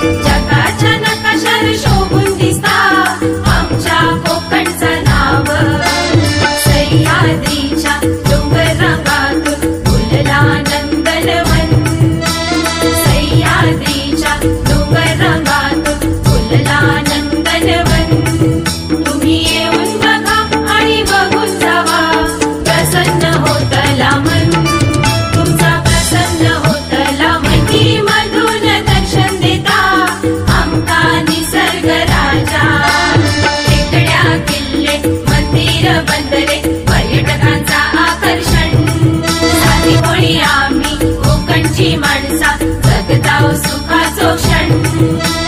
जगाच्या नकाशावर शोभून दिसता आमच्या कोकणचं नाव. सह्याद्रीच्या डोंगर रांगातून फुलला नंदनवन. सह्याद्रीच्या डोंगर रांगातून फुलला नंदनवन. तुम्ही येऊन बघा आणि बघून जावा, प्रसन्न होतला मन. तुमचा प्रसन्न होतला मनी मधून दर्शन देता आमका निसर्ग राजा. टेकड्या किल्ले मंदिर बंदरे पर्यटकांचा आकर्षण. साधी कोणी आम्ही कोकणची माणसा जगताव सुखाचो क्षण.